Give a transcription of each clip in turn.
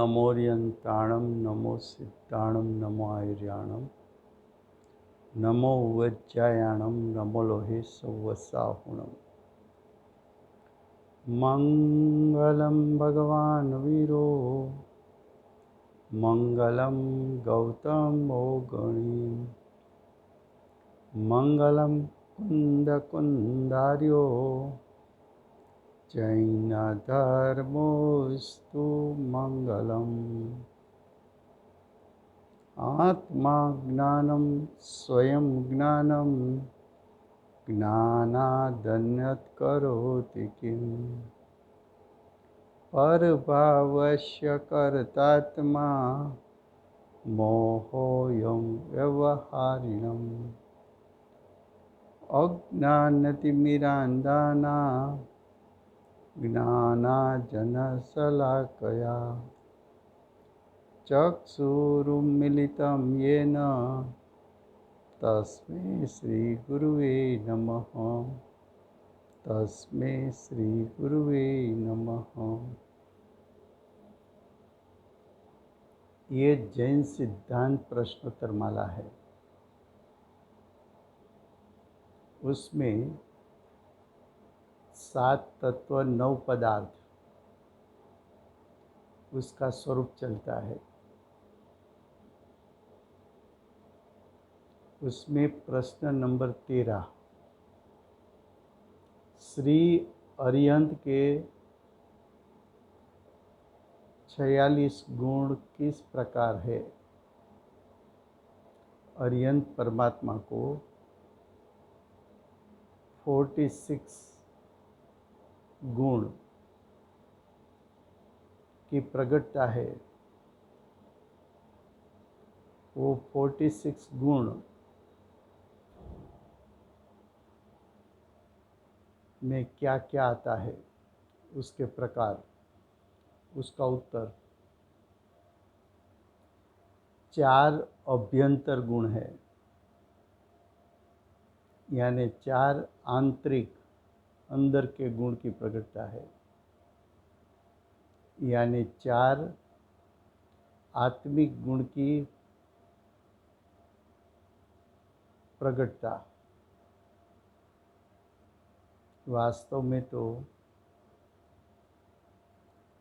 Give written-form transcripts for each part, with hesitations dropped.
नमोरियंताणं नमो सिद्धाणं नमो आयुर्याणं नमो उवज्जायाणं नमो लोहे सौवसाहुणम्। मंगलं भगवान् वीरो मंगलं गौतमो गणी मंगलं कुन्दकुन्दार्यो जैनधर्मोऽस्तु मंगलम्। आत्मा ज्ञानं स्वयं ज्ञानं ज्ञानादन्यत् करोति किम्। परभावस्य कर्तात्मा मोहोऽयं व्यवहारिणम्। अज्ञानतिमिरान्धानां ज्ञानाञ्जनशलाकया चक्षुरुन्मीलितं येन तस्मै श्रीगुरुवे नमः। तस्मै श्रीगुरुवे नमः। ये जैन सिद्धांत प्रश्नोत्तर माला है। उसमें 7 तत्व 9 पदार्थ उसका स्वरूप चलता है। उसमें प्रश्न नंबर 13 श्री अरिहंत के 46 गुण किस प्रकार है। अरिहंत परमात्मा को 46 गुण की प्रगटता है। वो 46 गुण में क्या क्या आता है, उसके प्रकार, उसका उत्तर 4 अभ्यंतर गुण है, यानी 4 आंतरिक अंदर के गुण की प्रगटता है, यानी 4 आत्मिक गुण की प्रगटता। वास्तव में तो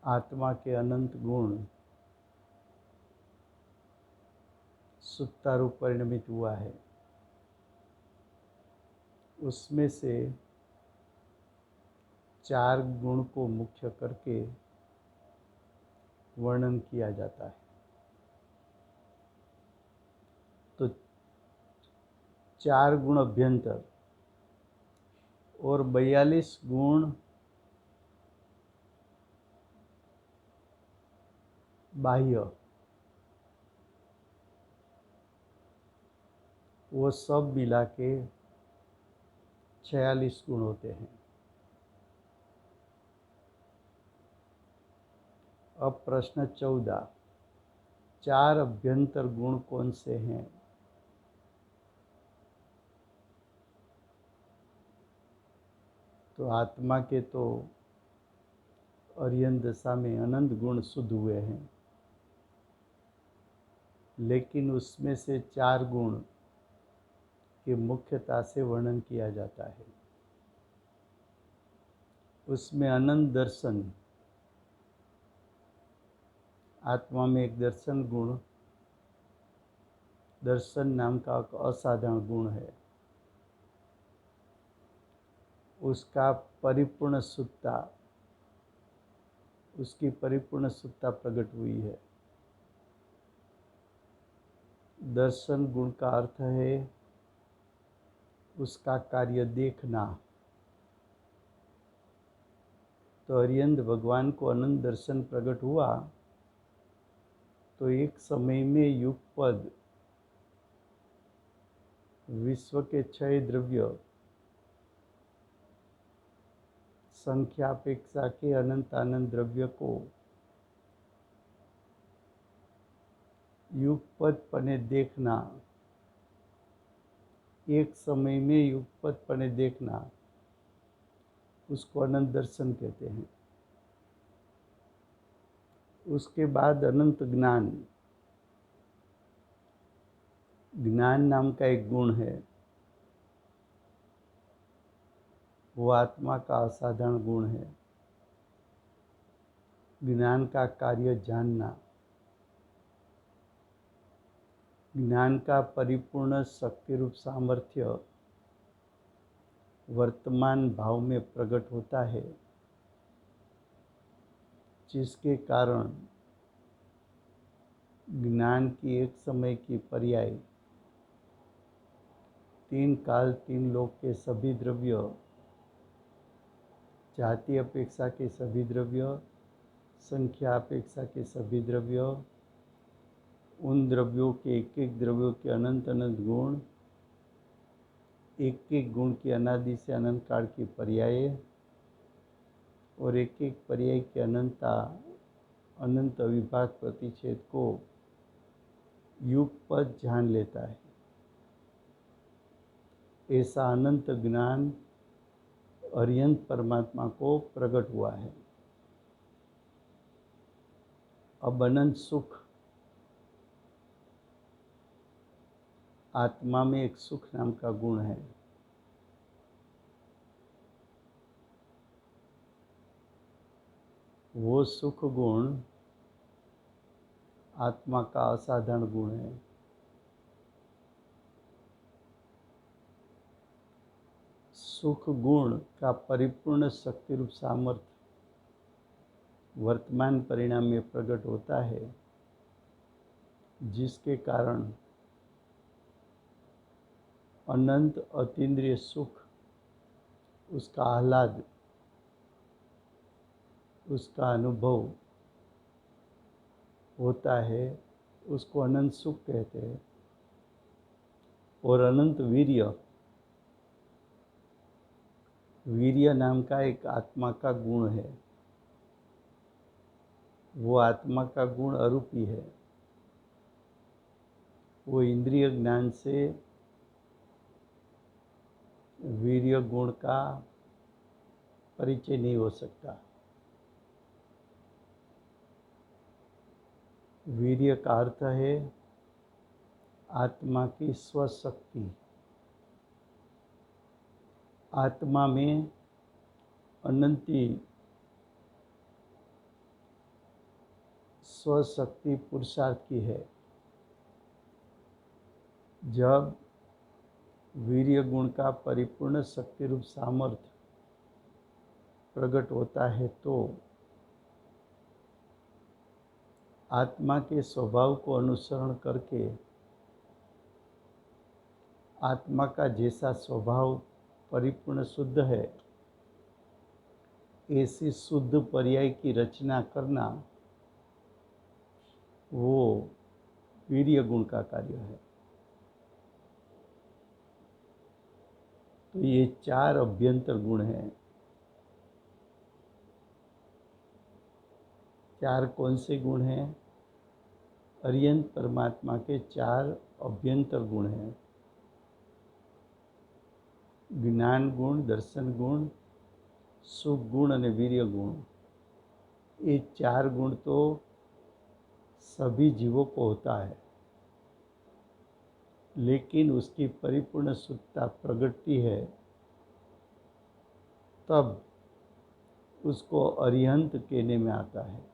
आत्मा के अनंत गुण सुत्ता रूप परिणमित हुआ है। उसमें से 4 गुण को मुख्य करके वर्णन किया जाता है। तो 4 गुण अभ्यंतर और 42 गुण बाह्य, वो सब मिला के 46 गुण होते हैं। अब प्रश्न 14, 4 अभ्यंतर गुण कौन से हैं। तो आत्मा के तो अरिहंत दशा में अनंत गुण शुद्ध हुए हैं, लेकिन उसमें से 4 गुण की मुख्यता से वर्णन किया जाता है। उसमें अनंत दर्शन, आत्मा में एक दर्शन गुण, दर्शन नाम का असाधारण गुण है। उसका परिपूर्ण शुद्धता, उसकी परिपूर्ण शुद्धता प्रकट हुई है। दर्शन गुण का अर्थ है उसका कार्य देखना। तो अरिहंत भगवान को अनंत दर्शन प्रकट हुआ तो एक समय में युगपद विश्व के 6 द्रव्य संख्यापेक्षा के अनंत आनंद द्रव्य को युगपदपने देखना, एक समय में युगपदपने देखना, उसको अनंत दर्शन कहते हैं। उसके बाद अनंत ज्ञान। ज्ञान नाम का एक गुण है, वो आत्मा का असाधारण गुण है। ज्ञान का कार्य जानना। ज्ञान का परिपूर्ण शक्ति रूप सामर्थ्य वर्तमान भाव में प्रकट होता है, जिसके कारण ज्ञान की एक समय की पर्याय तीन काल तीन लोक के सभी द्रव्य, जाति अपेक्षा के सभी द्रव्य, संख्या अपेक्षा के सभी द्रव्य, उन द्रव्यों के एक एक द्रव्यों के अनंत अनंत गुण, एक एक गुण की अनादि से अनंत काल की पर्याय और एक एक पर्याय के अनंत विभाग प्रतिच्छेद को युगपद जान लेता है। ऐसा अनंत ज्ञान अर्यंत परमात्मा को प्रकट हुआ है। अब अनंत सुख, आत्मा में एक सुख नाम का गुण है। वो सुख गुण आत्मा का असाधारण गुण है। सुख गुण का परिपूर्ण शक्ति रूप सामर्थ्य वर्तमान परिणाम में प्रकट होता है, जिसके कारण अनंत अतीन्द्रिय सुख, उसका आह्लाद, उसका अनुभव होता है, उसको अनंत सुख कहते हैं। और अनंत वीर्य, वीर्य नाम का एक आत्मा का गुण है। वो आत्मा का गुण अरूपी है, वो इंद्रिय ज्ञान से वीर्य गुण का परिचय नहीं हो सकता। वीर्य का अर्थ है आत्मा की स्वशक्ति। आत्मा में अनंती स्वशक्ति पुरुषार्थ की है। जब वीर्य गुण का परिपूर्ण शक्ति रूप सामर्थ्य प्रकट होता है तो आत्मा के स्वभाव को अनुसरण करके आत्मा का जैसा स्वभाव परिपूर्ण शुद्ध है, ऐसी शुद्ध पर्याय की रचना करना वो वीर्य गुण का कार्य है। तो ये चार अभ्यंतर गुण हैं। चार कौन से गुण हैं? अर्यंत परमात्मा के चार अभ्यंतर गुण हैं। ज्ञान गुण, दर्शन गुण, सुख गुण और वीर्य गुण। ये चार गुण तो सभी जीवों को होता है, लेकिन उसकी परिपूर्ण शुद्धता प्रगटती है तब उसको अरिहंत कहने में आता है।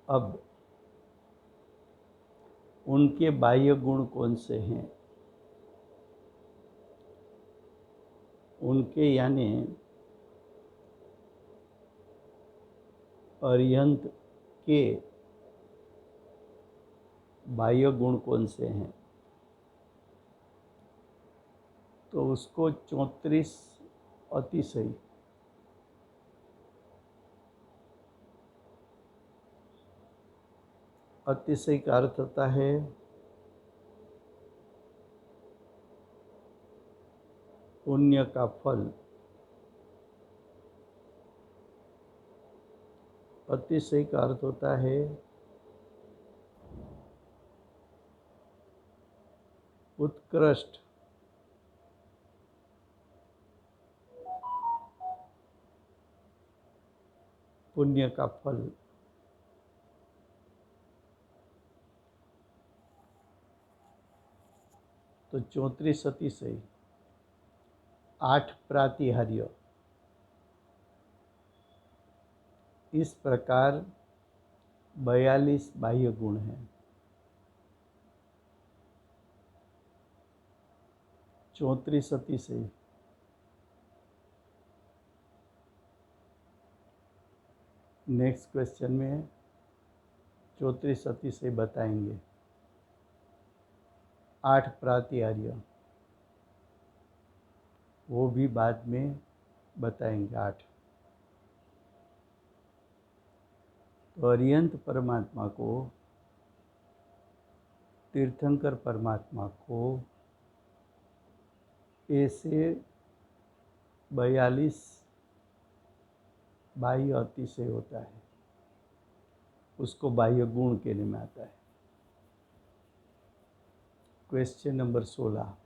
अब उनके बाह्य गुण कौन से हैं? उनके यानी अरिहंत के बाह्य गुण कौन से हैं? तो उसको 34 अतिशय, अतिशय का अर्थ होता है पुण्य का फल। अतिशय का अर्थ होता है उत्कृष्ट। पुण्य का फल। तो 34 अतिशय, 8 प्रातिहार्य, इस प्रकार 42 बाह्य गुण हैं। 34 अतिशय, नेक्स्ट क्वेश्चन में 34 अतिशय बताएंगे। 8 प्रातिहार्य वो भी बाद में बताएंगे 8। तो अरिहंत परमात्मा को, तीर्थंकर परमात्मा को ऐसे 42 बाह्य अतिशय होता है, उसको बाह्य गुण कहने में आता है। क्वेश्चन नंबर 16,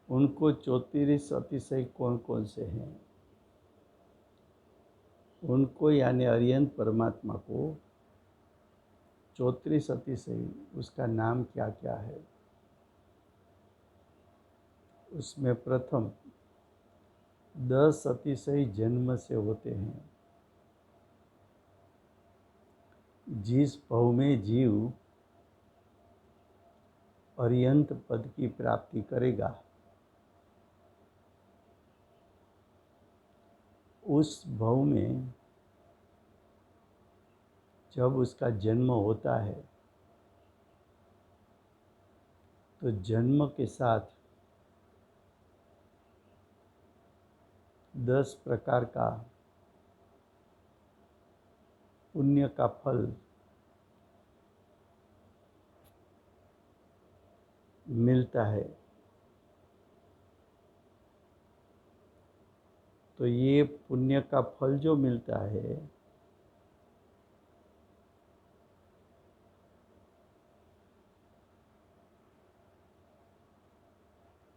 उनको 34 अतिशय कौन कौन से हैं? उनको यानी अरिहंत परमात्मा को 34 अतिशय, उसका नाम क्या क्या है? उसमें प्रथम 10 अतिशय जन्म से होते हैं। जिस भव में जीव अरिहंत पद की प्राप्ति करेगा, उस भव में जब उसका जन्म होता है तो जन्म के साथ 10 प्रकार का पुण्य का फल मिलता है। तो ये पुण्य का फल जो मिलता है,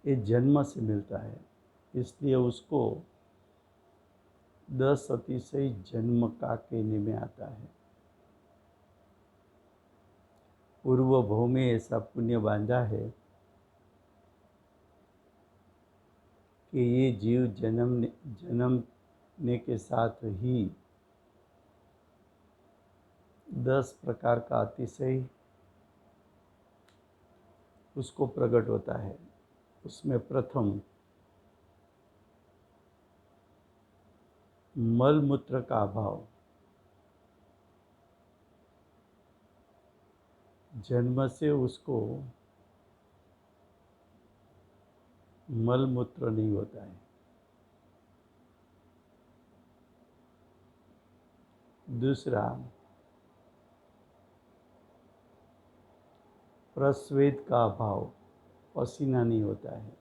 ये जन्म से मिलता है, इसलिए उसको 10 अतिशय जन्म का कहने में आता है। पूर्व भव में ऐसा पुण्य बांधा है कि ये जीव जन्मने के साथ ही 10 प्रकार का अतिशय उसको प्रकट होता है। उसमें प्रथम मल मूत्र का अभाव, जन्म से उसको मल मूत्र नहीं होता है। दूसरा, प्रस्वेद का अभाव, पसीना नहीं होता है।